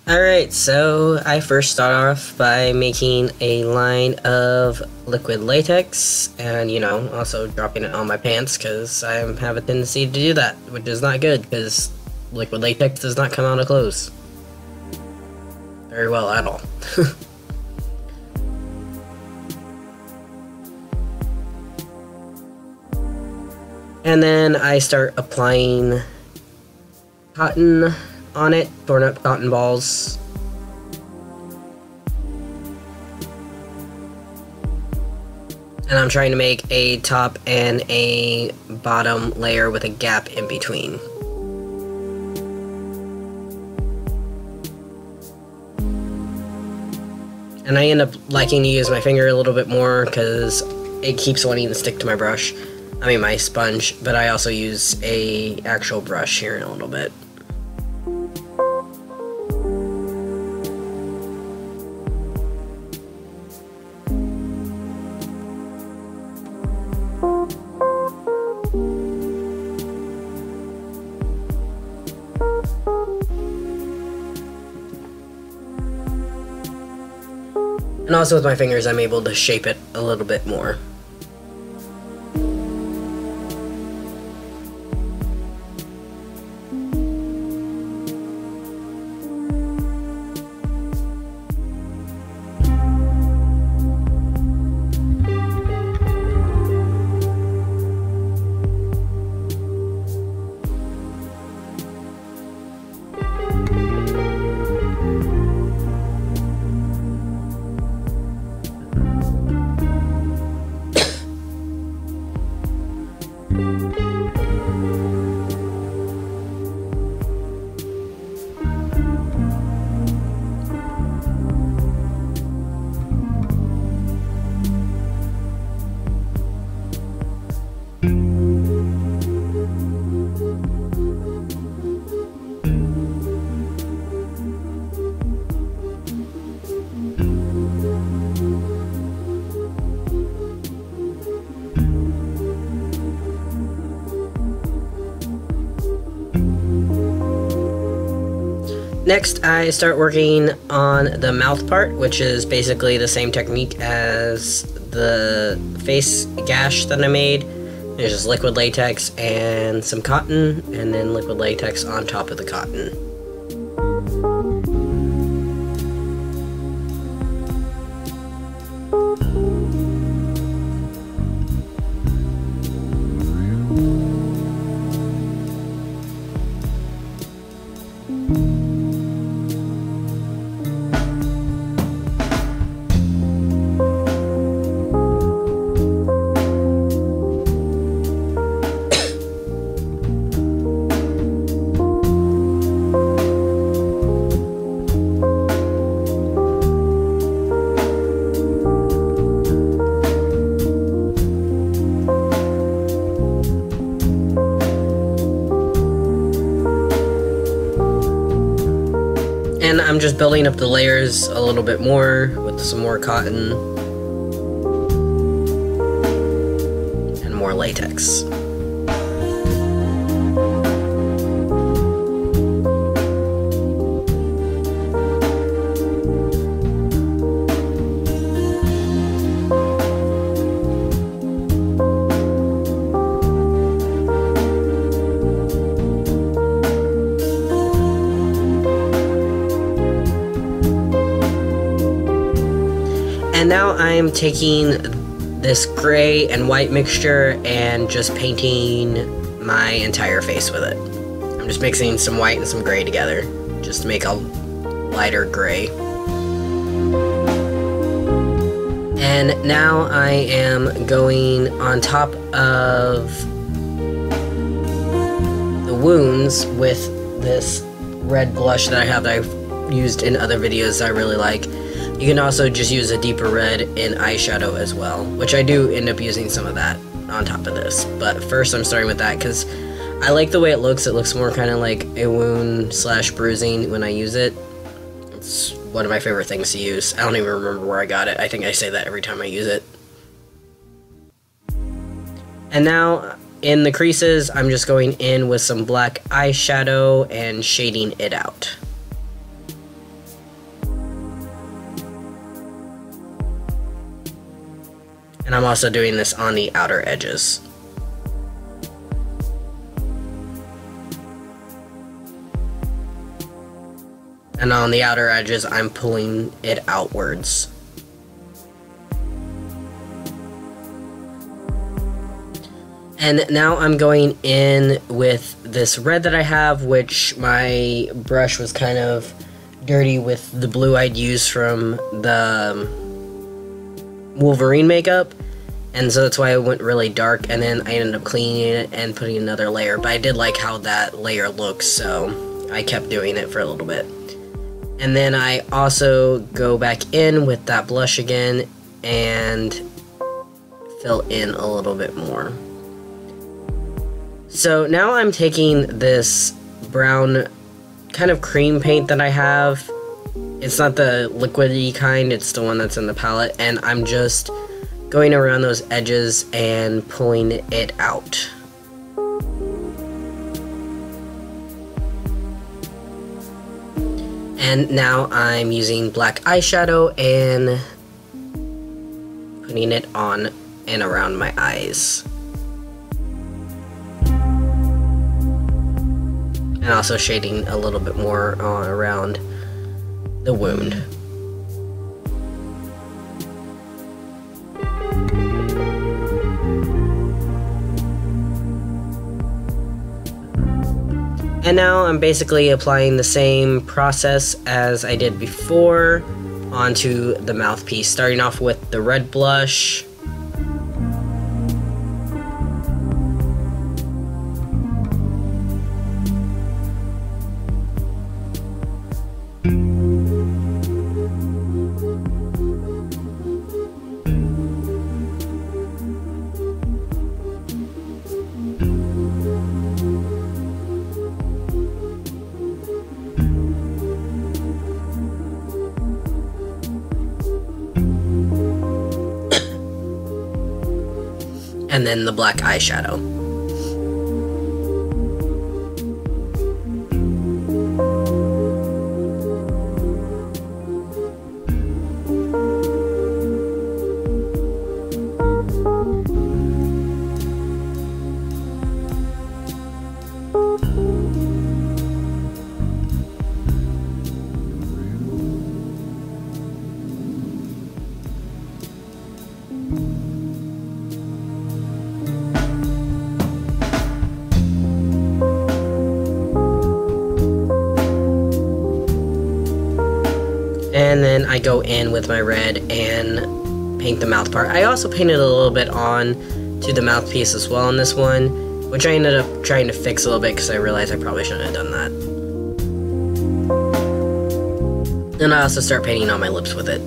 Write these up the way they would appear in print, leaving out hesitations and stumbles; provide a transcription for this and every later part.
Alright, so I first start off by making a line of liquid latex and, also dropping it on my pants because I have a tendency to do that, which is not good because liquid latex does not come out of clothes very well at all. And then I start applying cotton on it, torn up cotton balls. And I'm trying to make a top and a bottom layer with a gap in between. And I end up liking to use my finger a little bit more because it keeps wanting to stick to my brush. I mean my sponge, but I also use a actual brush here in a little bit. And also with my fingers, I'm able to shape it a little bit more. Next, I start working on the mouth part, which is basically the same technique as the face gash that I made. There's just liquid latex and some cotton, and then liquid latex on top of the cotton. And I'm just building up the layers a little bit more with some more cotton and more latex. And now I'm taking this gray and white mixture and just painting my entire face with it. I'm just mixing some white and some gray together just to make a lighter gray. And now I am going on top of the wounds with this red blush that I have that I've used in other videos that I really like. You can also just use a deeper red in eyeshadow as well, which I do end up using some of that on top of this. But first I'm starting with that because I like the way it looks. It looks more kind of like a wound slash bruising when I use it. It's one of my favorite things to use. I don't even remember where I got it. I think I say that every time I use it. And now in the creases, I'm just going in with some black eyeshadow and shading it out. And I'm also doing this on the outer edges. And on the outer edges, I'm pulling it outwards. And now I'm going in with this red that I have, which my brush was kind of dirty with the blue I'd used from the Wolverine makeup. And so that's why I went really dark, and then I ended up cleaning it and putting another layer. But I did like how that layer looks, so I kept doing it for a little bit. And then I also go back in with that blush again and fill in a little bit more. So now I'm taking this brown kind of cream paint that I have. It's not the liquidy kind, it's the one that's in the palette, and I'm just going around those edges and pulling it out. And now I'm using black eyeshadow and putting it on and around my eyes. And also shading a little bit more around the wound. And now I'm basically applying the same process as I did before onto the mouthpiece, starting off with the red blush. And then the black eyeshadow. And then I go in with my red and paint the mouth part. I also painted a little bit on to the mouthpiece as well in this one, which I ended up trying to fix a little bit because I realized I probably shouldn't have done that. And I also start painting on my lips with it.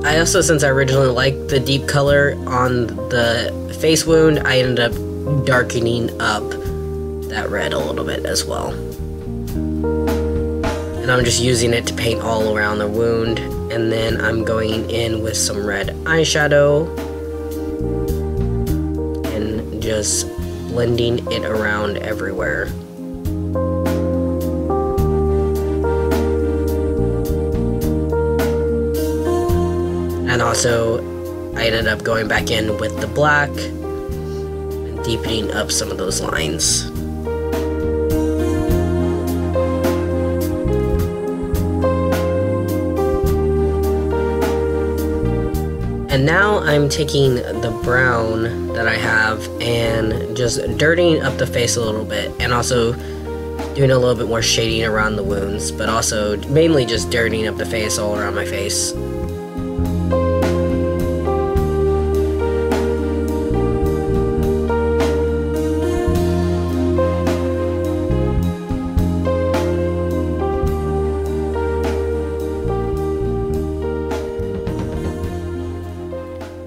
I also, since I originally liked the deep color on the face wound, I ended up darkening up that red a little bit as well. And I'm just using it to paint all around the wound, and then I'm going in with some red eyeshadow and just blending it around everywhere. And also, I ended up going back in with the black and deepening up some of those lines. And now I'm taking the brown that I have and just dirtying up the face a little bit, and also doing a little bit more shading around the wounds, but also mainly just dirtying up the face all around my face.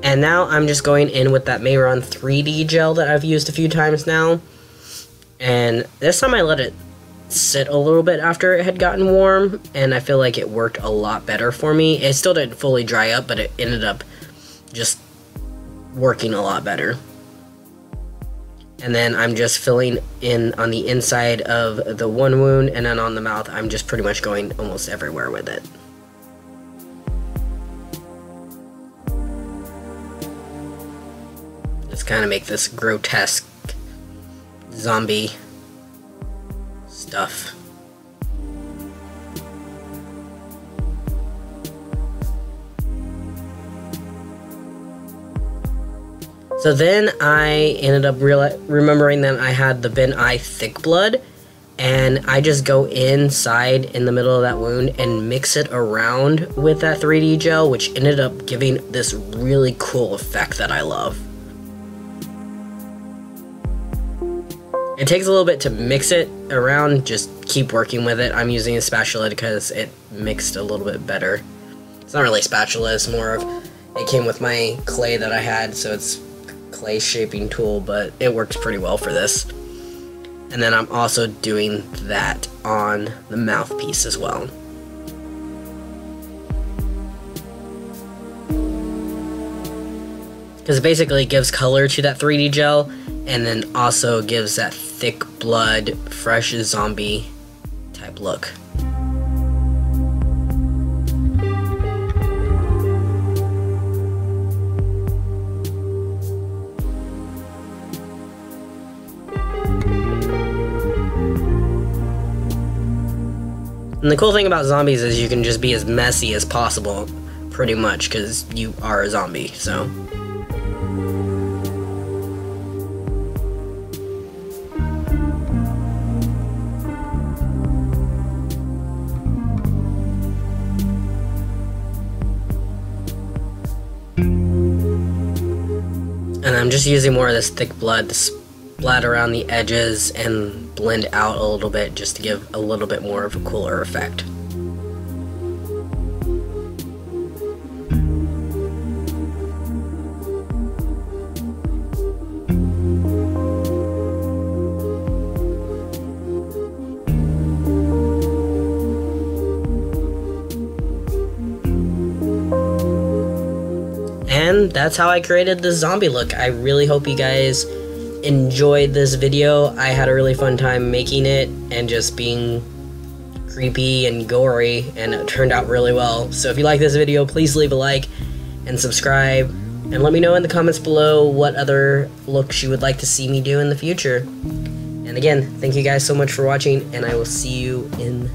And now I'm just going in with that Mehron 3D gel that I've used a few times now. And this time I let it sit a little bit after it had gotten warm, and I feel like it worked a lot better for me. It still didn't fully dry up, but it ended up just working a lot better. And then I'm just filling in on the inside of the one wound, and then on the mouth I'm just pretty much going almost everywhere with it. to kind of make this grotesque zombie stuff. So then I ended up remembering that I had the Ben Eye Thick Blood, and I just go inside in the middle of that wound and mix it around with that 3D gel, which ended up giving this really cool effect that I love. It takes a little bit to mix it around, just keep working with it. I'm using a spatula because it mixed a little bit better. It's not really a spatula, it's more of, it came with my clay that I had, so it's clay shaping tool, but it works pretty well for this. And then I'm also doing that on the mouthpiece as well. Because it basically gives color to that 3D gel, and then also gives that thick blood, fresh zombie type look. And the cool thing about zombies is you can just be as messy as possible, pretty much, because you are a zombie, so. And I'm just using more of this thick blood to splat around the edges and blend out a little bit just to give a little bit more of a cooler effect. And that's how I created the zombie look. I really hope you guys enjoyed this video. I had a really fun time making it and just being creepy and gory, and it turned out really well. So if you like this video, please leave a like and subscribe, and let me know in the comments below what other looks you would like to see me do in the future. And again, thank you guys so much for watching, and I will see you in